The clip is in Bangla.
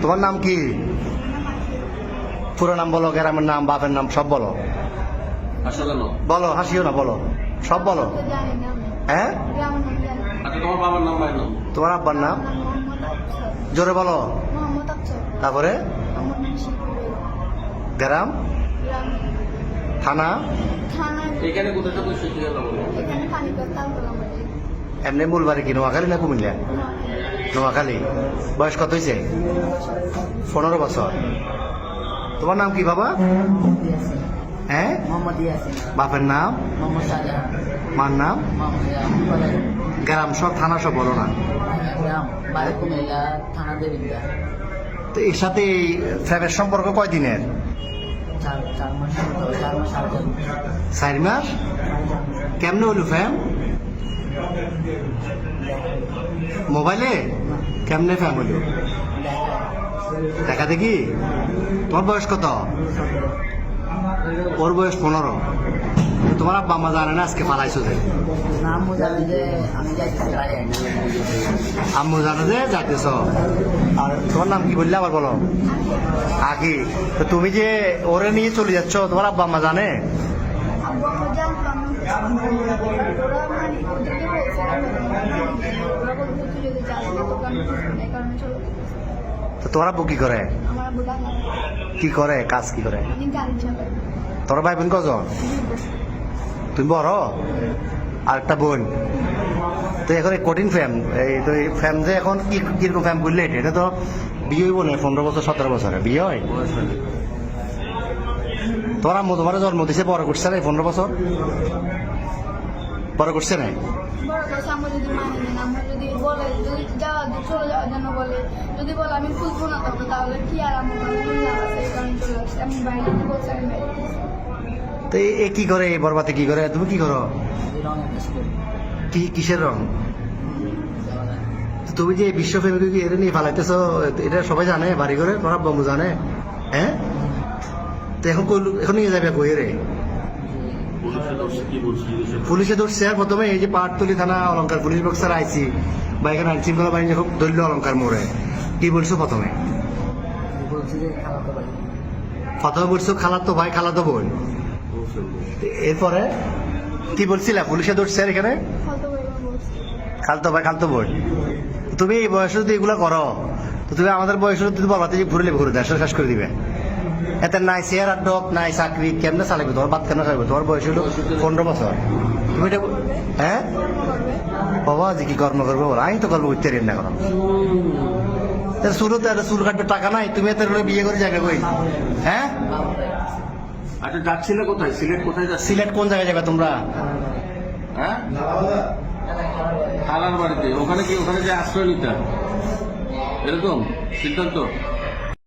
তোমার নাম কি? পুরো নাম বলো, গ্রামের নাম, বাপের নাম সব বলো। বলো, হাসিও না, বলো, সব বলো। হ্যাঁ, তোমার বাবার নাম, ভাইয়ের নাম? তোমার আব্বার নাম জোরে বলো। তারপরে গ্রাম, থানা, এখানে কোথায় এমনি মূল বাড়ি কি নোয়াখালী না কুমিল্লা? নোয়াখালী। বয়স কত হয়েছে? 15 বছর। তোমার নাম কি বাবা? হ্যাঁ, বাপের নাম, মার নাম, গ্রাম সব, থানা সব বলো না। তো এর সাথে এই ফ্যামের সম্পর্ক কয়দিনের? 4 মাস। কেমনে হলো ফ্যাম? মোবাইলে? কেমনে ফ্যাম হলো? দেখা দেখি। তোমার বয়স কত? ওর বয়স 15। তোমার আব্বা আম্মা জানে না আজকে পালাইছো যে? আম্মু জানে যে যাইতেছ। আর তোমার নাম কি বললে আবার বলো? আগে। তো তুমি যে ওরে নিয়ে চলে যাচ্ছ, তোমার আব্বা আম্মা জানে? তো তোমার আব্বু কি করে? কি করে কাজ, কি করে? তোর ভাই বোন কজন? তুমি বড়? আর একটা বোন। তো এখন এই কঠিন ফ্যাম, এই তো এই ফ্যাম যে এখন কিরকম ফ্যাম করলে এটা তো বিয়ে হইব না 15 বছর 17 বছরে বিয়ে হয়। তোমার আম্মু তোমার জন্ম দিছে, বড় করছে না 15 বছর? বড় করছে না? তো এ কি করে, এই বরবাতে কি করে? তুমি কি করো? কি কিসের রং? তুমি যে বিশ্ব ফ্যামিলি এটা নিয়ে ফালাইতেছো, এটা সবাই জানে? বাড়ি করে তোমার বন্ধু জানে? হ্যাঁ, তো এখন এখন নিয়ে যাবে কই রে? পুলিশে ধরছে। আর প্রথমে এই যে পাহাড়তলি থানা অলঙ্কার পুলিশ বক্সার আইছি বা এখানে আইন শৃঙ্খলা বাহিনী খুব দলীয় অলঙ্কার মোড়ে কি বলছো? প্রথমে বলছো খালাতো ভাই, খালাতো বোন। এরপরে কি বলছিলা? পুলিশে ধরছে আর এখানে খালতো ভাই, খালতো বোন। তুমি এই বয়সে যদি এগুলো করো, তো তুমি আমাদের বয়সে যদি বলতে যে ঘুরে দেশ শেষ করে দিবে। এতে নাই চেয়ার আর ডক, নাই চাকরি, কেমনে চালাবে? তোমার বাদ কেন চালাবে? তোমার বয়স হলো 15 বছর। তুমি এটা হ্যাঁ বাবা যে কি কর্ম করবো? আমি তো কর্ম করতে না এখন। শুরুতে চুল কাটবে টাকা নাই, তুমি এত বিয়ে করে যাবে কই? হ্যাঁ, আচ্ছা যাচ্ছিলে কোথায়? সিলেট কোথায় যাচ্ছে? সিলেট কোন জায়গায় যাবে তোমরা? হ্যাঁ, খালার বাড়িতে। ওখানে কি, ওখানে যে আশ্রয় নিতে এরকম সিদ্ধান্ত?